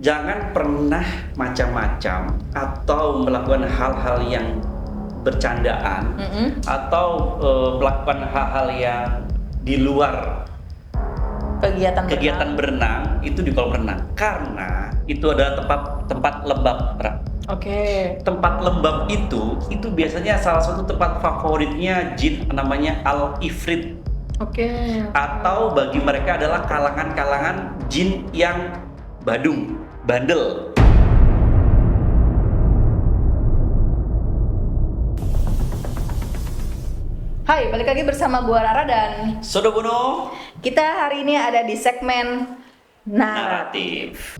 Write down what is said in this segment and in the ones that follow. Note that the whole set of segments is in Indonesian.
Jangan pernah macam-macam atau melakukan hal-hal yang bercandaan atau melakukan hal-hal yang di luar kegiatan berenang itu di kolam renang, karena itu adalah tempat lembab. Tempat lembab itu biasanya salah satu tempat favoritnya jin namanya Al-Ifrit. Atau bagi mereka adalah kalangan jin yang bandel. Hai, balik lagi bersama gua Rara dan Sodobono. kita hari ini ada di segmen Naratif.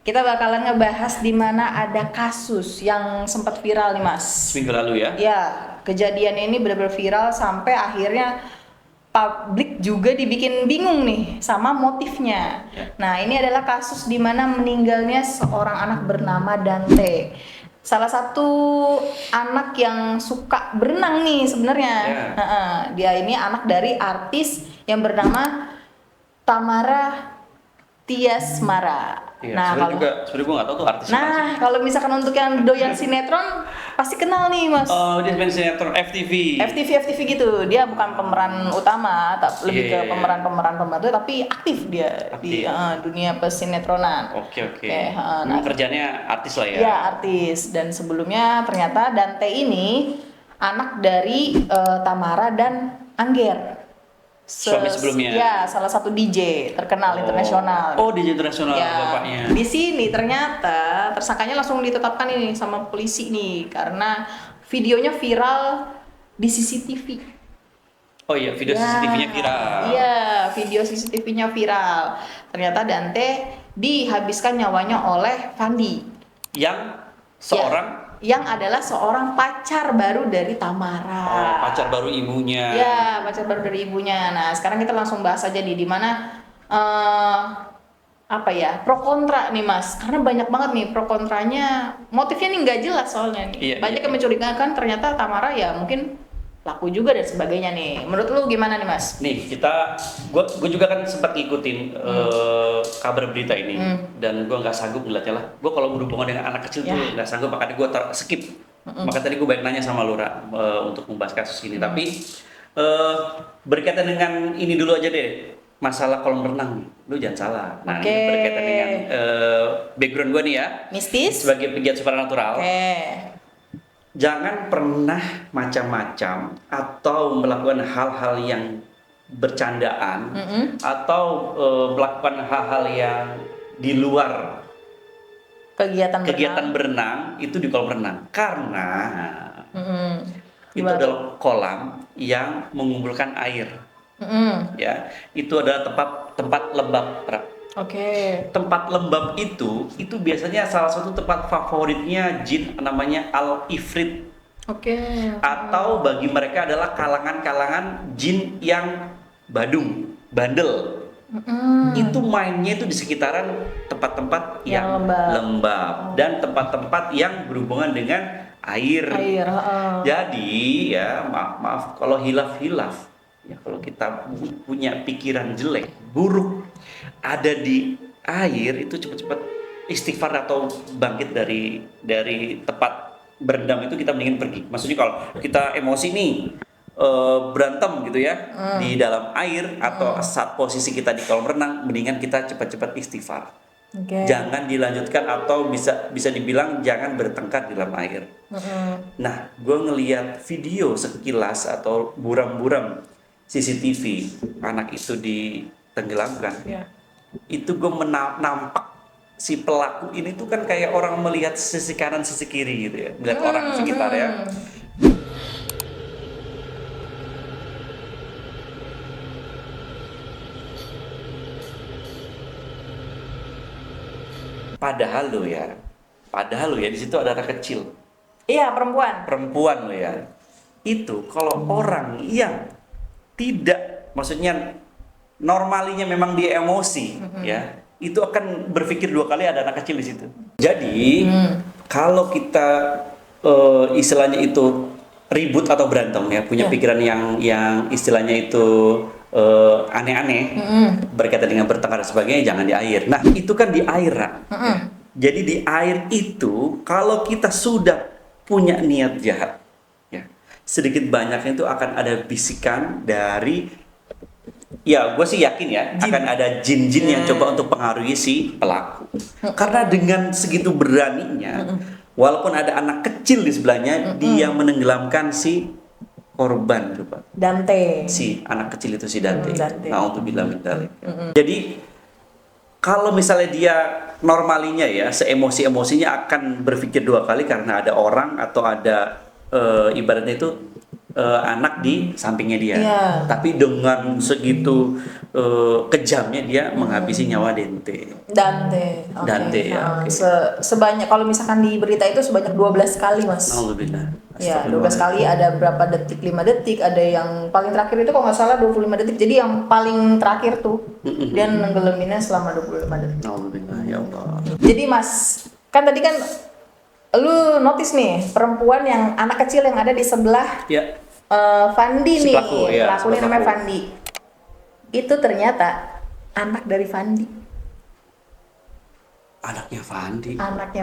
Kita bakalan ngebahas di mana ada kasus yang sempat viral nih, Mas. Seminggu lalu ya? Ya, kejadian ini benar-benar viral sampai akhirnya publik juga dibikin bingung nih sama motifnya. Nah, ini adalah kasus di mana meninggalnya seorang anak bernama Dante. Salah satu anak yang suka berenang nih sebenarnya. Dia ini anak dari artis yang bernama Tamara Tiasmara. Iya, sebenarnya gue nggak tahu tuh artis. Kalau misalkan untuk yang doyan sinetron pasti kenal nih, Mas. Oh, dia main sinetron FTV gitu. Dia bukan pemeran utama, tapi lebih ke pemeran pembantu, tapi aktif dia di dunia pesinetronan. Oke. Nah, kerjanya artis lah ya. Iya, artis. Dan sebelumnya ternyata Dante ini anak dari Tamara dan Angger. Suami sebelumnya. Ya, salah satu DJ terkenal internasional. Oh, DJ internasional bapaknya. Di sini ternyata tersangkanya langsung ditetapkan ini sama polisi nih karena videonya viral di CCTV. Oh iya, video CCTV-nya viral. Iya, video CCTV-nya viral. Ternyata Dante dihabiskan nyawanya oleh Fandi. Yang adalah seorang pacar baru dari Tamara. Oh, pacar baru ibunya. Ya, pacar baru dari ibunya. Nah, sekarang kita langsung bahas aja di mana pro kontra nih, Mas. Karena banyak banget nih pro kontranya. Motifnya nih nggak jelas soalnya nih. Banyak yang mencurigakan ternyata Tamara ya mungkin laku juga dan sebagainya nih. Menurut lu gimana nih, Mas? Nih, gue juga kan sempat ngikutin kabar berita ini dan gue nggak sanggup ngeliatnya lah. Gue kalau berhubungan dengan anak kecil tuh nggak sanggup, makanya gue skip. Maka tadi gue baik nanya sama Lura untuk membahas kasus ini. Tapi berkaitan dengan ini dulu aja deh, masalah kolam renang. Lu jangan salah. Nah, ini berkaitan dengan background gue nih ya. Mistis. Sebagai pegiat supernatural. Jangan pernah macam-macam atau melakukan hal-hal yang bercandaan atau melakukan hal-hal yang di luar kegiatan berenang itu di kolam renang, karena itu adalah kolam yang mengumpulkan air. Ya, itu adalah tempat lembab. Tempat lembab itu biasanya salah satu tempat favoritnya jin namanya Al-Ifrit. Atau bagi mereka adalah kalangan jin yang bandel. Itu mainnya itu di sekitaran tempat-tempat yang lembab dan tempat-tempat yang berhubungan dengan air. Jadi ya maaf kalau hilaf-hilaf. Ya, kalau kita punya pikiran jelek, buruk, ada di air itu cepat-cepat istighfar atau bangkit dari tempat berendam itu, kita mendingin pergi. Maksudnya kalau kita emosi nih, berantem gitu ya di dalam air atau saat posisi kita di kolam renang, mendingan kita cepat-cepat istighfar. Jangan dilanjutkan atau bisa dibilang jangan bertengkar di dalam air. Nah, gue ngelihat video sekilas atau buram-buram CCTV anak itu ditenggelamkan. Itu gue nampak si pelaku ini tuh kan kayak orang melihat sisi kanan sisi kiri gitu ya, melihat orang sekitar ya. Padahal lo ya di situ ada anak kecil. Iya, Perempuan lo ya. Itu kalau orang yang tidak, maksudnya normalinya memang dia emosi, ya, itu akan berpikir dua kali ada anak kecil di situ. Jadi kalau kita istilahnya itu ribut atau berantem ya, punya pikiran yang istilahnya itu aneh-aneh, berkaitan dengan bertengkar dan sebagainya, jangan di air. Nah, itu kan di air, Ra. Jadi di air itu kalau kita sudah punya niat jahat, ya, sedikit banyaknya itu akan ada bisikan dari, ya gue sih yakin ya, akan ada jin-jin yang coba untuk pengaruhi si pelaku. Karena dengan segitu beraninya, walaupun ada anak kecil di sebelahnya, dia menenggelamkan si korban tuh, Pak. Dante. Si anak kecil itu si Dante. Na'udzubillah min dzalik. Jadi kalau misalnya dia normalinya ya, seemosi-emosinya akan berpikir dua kali karena ada orang atau ada ibaratnya itu anak di sampingnya dia. Tapi dengan segitu kejamnya dia menghabisi nyawa Dante. Dante ya. Sebanyak, kalau misalkan di berita itu sebanyak 12 kali, Mas. Alhamdulillah. Ya, 12 kali, ada berapa detik, 5 detik, ada yang paling terakhir itu kalau nggak salah 25 detik. Jadi yang paling terakhir tuh dia nenggelaminnya selama 25 detik. Alhamdulillah, ya Allah. Jadi Mas, kan tadi kan lu notice nih perempuan yang anak kecil yang ada di sebelah Fandi si nih, pelaku ini namanya Fandi. Itu ternyata anak dari Fandi. Anaknya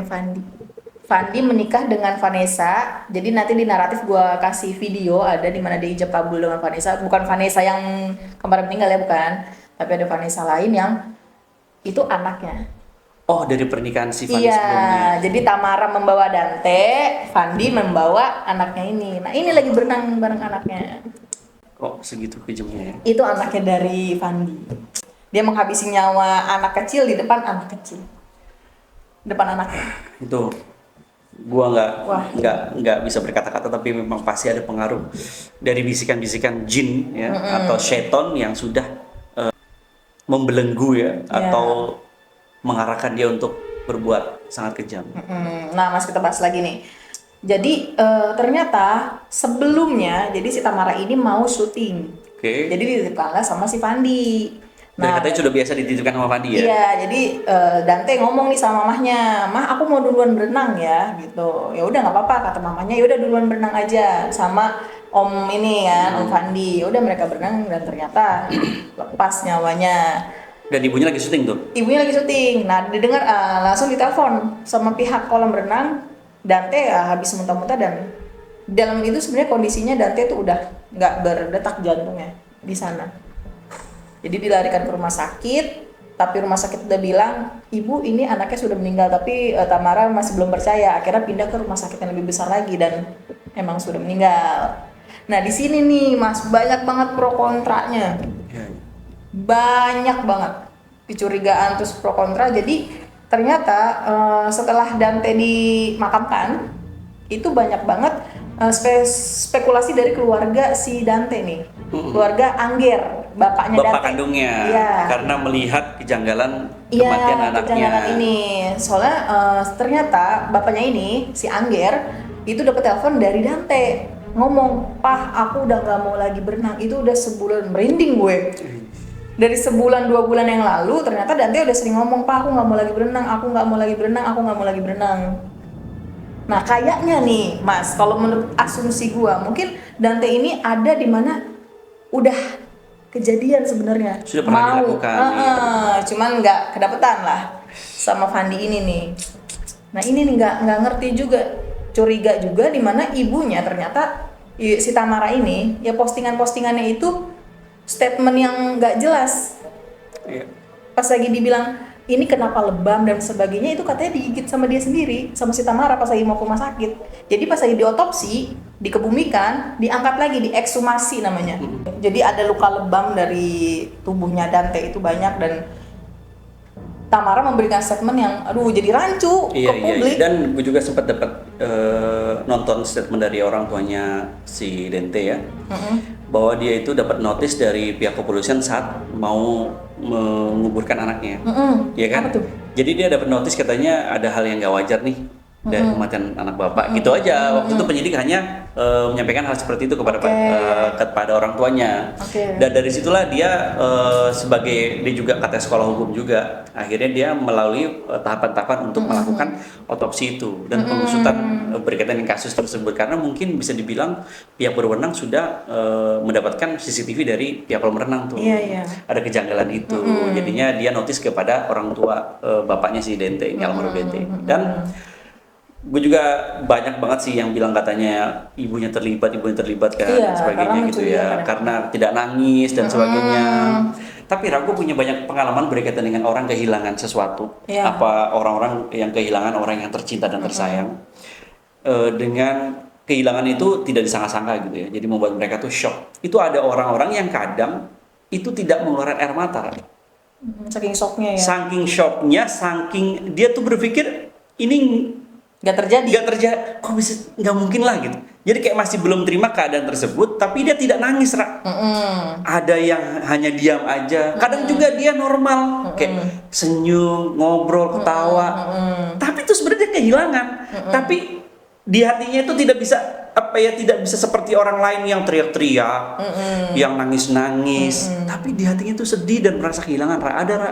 Fandi. Fandi menikah dengan Vanessa. Jadi nanti di naratif gua kasih video ada di mana dia ijab kabul dengan Vanessa. Bukan Vanessa yang kemarin meninggal ya, bukan. Tapi ada Vanessa lain yang itu anaknya. Oh, dari pernikahan si Fandi sebelumnya. Iya, jadi Tamara membawa Dante, Fandi membawa anaknya ini. Nah, ini lagi berenang bareng anaknya. Kok segitu kejamnya ya? Itu anaknya dari Fandi. Dia menghabisi nyawa anak kecil di depan anak kecil. Depan anaknya. Itu gua nggak bisa berkata-kata, tapi memang pasti ada pengaruh dari bisikan-bisikan jin ya, atau seton yang sudah membelenggu ya, atau mengarahkan dia untuk berbuat sangat kejam. Nah, Mas, kita bahas lagi nih. Jadi ternyata sebelumnya, jadi si Tamara ini mau syuting. Jadi dititipkanlah sama si Fandi. Nah, katanya sudah biasa dititipkan sama Fandi ya? Iya, jadi Dante ngomong nih sama mamahnya, "Mah, aku mau duluan berenang ya," gitu. Ya udah nggak apa-apa, kata mamanya. Ya udah duluan berenang aja sama Om ini kan, Om Fandi. Ya udah mereka berenang dan ternyata lepas nyawanya. Dan ibunya lagi syuting tuh? Ibunya lagi syuting. Nah, didengar langsung ditelepon sama pihak kolam renang. Dante habis muntah-muntah, dan dalam itu sebenarnya kondisinya Dante tuh udah nggak berdetak jantungnya di sana. Jadi dilarikan ke rumah sakit, tapi rumah sakit udah bilang, "Ibu, ini anaknya sudah meninggal," tapi Tamara masih belum percaya. Akhirnya pindah ke rumah sakit yang lebih besar lagi dan emang sudah meninggal. Nah, di sini nih, Mas, banyak banget pro kontranya. Banyak banget kecurigaan terus pro kontra. Jadi ternyata setelah Dante dimakamkan itu banyak banget spekulasi dari keluarga si Dante nih, keluarga Angger, bapaknya Bapak Dante. kandungnya, karena melihat kejanggalan kematian anaknya. Kejanggalan ini, soalnya ternyata bapaknya ini si Angger itu dapat telepon dari Dante ngomong, "Pah, aku udah nggak mau lagi berenang." Itu udah sebulan, merinding gue. Dari sebulan 2 bulan yang lalu ternyata Dante udah sering ngomong, "Pak, aku nggak mau lagi berenang, aku nggak mau lagi berenang, aku nggak mau lagi berenang." Nah, kayaknya nih, Mas, kalau menurut asumsi gua, mungkin Dante ini ada di mana udah kejadian sebenarnya. Sudah pernah dilakukan. Cuman nggak kedapetan lah sama Fandi ini nih. Nah, ini nih nggak ngerti juga, curiga juga di mana ibunya ternyata si Tamara ini ya postingan-postingannya itu statement yang nggak jelas. Pas lagi dibilang ini kenapa lebam dan sebagainya, itu katanya digigit sama dia sendiri, sama si Tamara pas lagi mau ke rumah sakit. Jadi pas lagi diotopsi, dikebumikan, diangkat lagi, diekshumasi namanya. Jadi ada luka lebam dari tubuhnya Dante itu banyak, dan Tamara memberikan statement yang aduh jadi rancu ke publik. Dan gue juga sempat dapat nonton statement dari orang tuanya si Dante ya, bahwa dia itu dapat notis dari pihak kepolisian saat mau menguburkan anaknya, ya kan? Apa tuh? Jadi dia dapat notis, katanya ada hal yang nggak wajar nih dari kematian anak bapak. Gitu aja. Waktu itu penyidik hanya menyampaikan hal seperti itu kepada orang tuanya. Dan dari situlah dia sebagai dia juga katanya sekolah hukum juga, akhirnya dia melalui tahapan-tahapan untuk melakukan otopsi itu dan pengusutan berkaitan dengan kasus tersebut, karena mungkin bisa dibilang pihak berwenang sudah mendapatkan CCTV dari pihak kolam renang tuh. Ada kejanggalan itu. Jadinya dia notis kepada orang tua bapaknya si Dente ini, almarhum Dente. Dan gue juga banyak banget sih yang bilang katanya ibunya terlibat kan, sebagainya gitu ya, karena tidak nangis dan sebagainya. Tapi Ragu punya banyak pengalaman berkaitan dengan orang kehilangan sesuatu, apa orang-orang yang kehilangan orang yang tercinta dan tersayang, dengan kehilangan itu tidak disangka-sangka gitu ya, jadi membuat mereka tuh shock. Itu ada orang-orang yang kadang itu tidak mengeluarkan air mata, saking shocknya ya. Saking shocknya, saking dia tuh berpikir ini Gak terjadi, kok bisa, nggak mungkin lah gitu. Jadi kayak masih belum terima keadaan tersebut, tapi dia tidak nangis, Ra. Ada yang hanya diam aja, kadang juga dia normal, kayak senyum, ngobrol, ketawa. Tapi itu sebenarnya kehilangan. Tapi di hatinya itu tidak bisa seperti orang lain yang teriak-teriak, yang nangis-nangis. Tapi di hatinya itu sedih dan merasa kehilangan, Ra. Ada, Ra,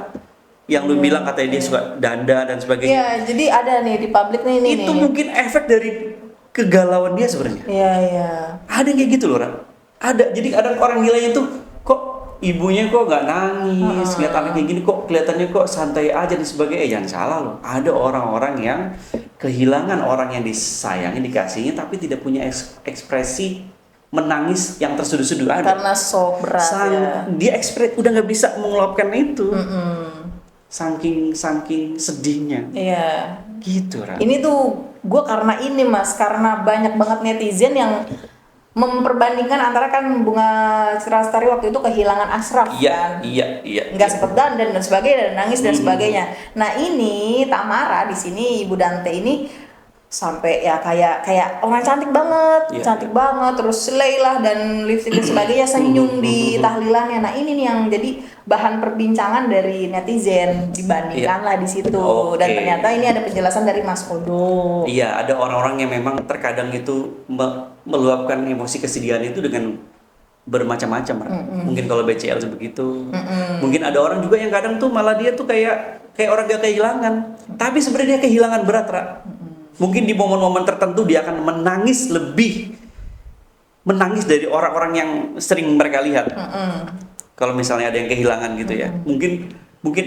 yang lu bilang katanya dia suka danda dan sebagainya. Iya, jadi ada nih di publik nih. Itu mungkin efek dari kegalauan dia sebenarnya. Iya. Ada yang kayak gitu loh, Ra. Ada. Jadi ada orang gilanya tuh, kok ibunya kok nggak nangis, lihat anaknya kayak gini kok kelihatannya kok santai aja dan sebagainya. Jangan salah loh. Ada orang-orang yang kehilangan orang yang disayangi, dikasihi, tapi tidak punya ekspresi menangis yang terseduh-seduh. Ada. Karena shock berat. Dia udah nggak bisa mengeluapkan itu. Saking sedihnya. Iya. Gitu, Ra. Ini tuh gue karena banyak banget netizen yang memperbandingkan antara kan Bunga Citra Lestari waktu itu kehilangan Ashraf kan. Iya. Nggak sempet dan sebagainya, dan nangis dan sebagainya. Nah ini Tamara di sini, Ibu Dante ini sampai ya kayak orang cantik banget, terus slay lah dan lipstick dan sebagainya, senyum di tahlilannya. Nah ini nih yang jadi bahan perbincangan dari netizen, dibandingkan lah di situ. Dan ternyata ini ada penjelasan dari Mas Odo. Iya, ada orang-orang yang memang terkadang itu meluapkan emosi kesedihan itu dengan bermacam-macam. Mungkin kalau BCL begitu. Mungkin ada orang juga yang kadang tuh malah dia tuh kayak orang gak kehilangan, tapi sebenarnya dia kehilangan berat, Ra. Mungkin di momen-momen tertentu dia akan menangis dari orang-orang yang sering mereka lihat. Kalau misalnya ada yang kehilangan gitu ya, mungkin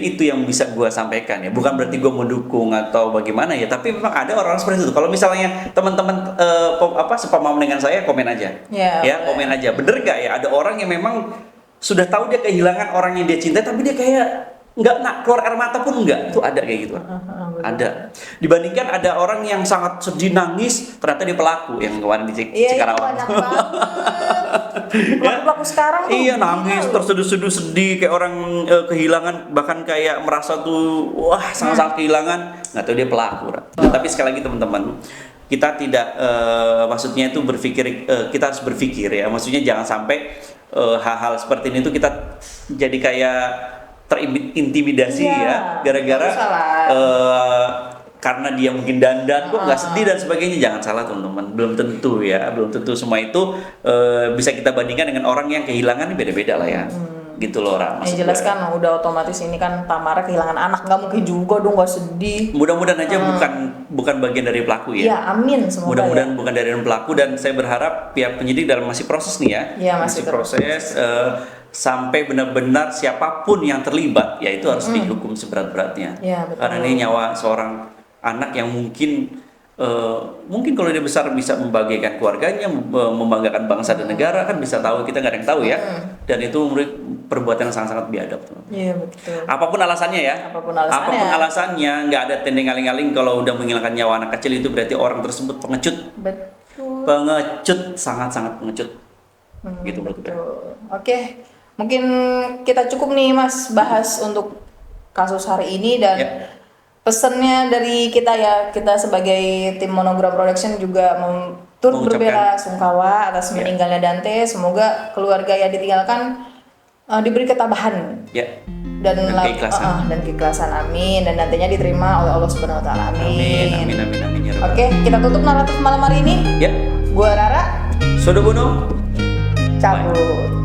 itu yang bisa gue sampaikan ya. Bukan berarti gue mendukung atau bagaimana ya, tapi memang ada orang seperti itu. Kalau misalnya teman-teman sepamam dengan saya, komen aja, komen aja. Bener gak ya? Ada orang yang memang sudah tahu dia kehilangan orang yang dia cintai, tapi dia kayak nggak keluar air mata pun enggak. Itu ada kayak gitu. Ada. Dibandingkan ada orang yang sangat sedih nangis, ternyata dia pelaku yang kemarin di Cikarawang. Banyak banget. Pelaku sekarang tuh. Iya, nangis terseduh-seduh sedih kayak orang kehilangan, bahkan kayak merasa tuh wah sangat-sangat kehilangan. Nggak tahu dia pelaku. Tapi sekali lagi teman-teman, kita tidak maksudnya itu kita harus berpikir ya. Maksudnya jangan sampai hal-hal seperti ini tuh kita jadi kayak terintimidasi ya, gara-gara karena dia mungkin dandan kok nggak sedih dan sebagainya. Jangan salah teman-teman, belum tentu semua itu bisa kita bandingkan dengan orang yang kehilangan beda-beda lah ya. Gitu loh, Ra. Yang jelas kan udah otomatis ini kan Tamara kehilangan anak, nggak mungkin juga dong nggak sedih. Mudah-mudahan aja bukan bagian dari pelaku ya. Iya, amin semoga. Mudah-mudahan bukan dari pelaku, dan saya berharap pihak penyidik dalam masih proses nih ya. Iya, masih proses sampai benar-benar siapapun yang terlibat ya itu harus dihukum seberat-beratnya. Ya, betul. Karena ini nyawa seorang anak yang mungkin kalau dia besar bisa membahagiakan keluarganya, membanggakan bangsa dan negara, kan bisa tahu, kita nggak ada yang tahu ya. Dan itu perbuatan yang sangat-sangat biadab. Iya, betul. Apapun alasannya ya. Apapun alasannya, nggak ada tendeng aling-aling kalau udah menghilangkan nyawa anak kecil, itu berarti orang tersebut pengecut. Betul. Pengecut, sangat-sangat pengecut. Gitu menurut gue. Oke. Mungkin kita cukup nih Mas bahas untuk kasus hari ini, dan pesannya dari kita sebagai tim Monogram Production juga turut berbela sungkawa atas meninggalnya Dante. Semoga keluarga yang ditinggalkan diberi ketabahan dan keikhlasan. Amin, dan nantinya diterima oleh Allah Subhanahu wa taala. Amin. Amin. Oke, kita tutup naratif malam hari ini. Ya. Gua Rara. Sodobono. Cabut.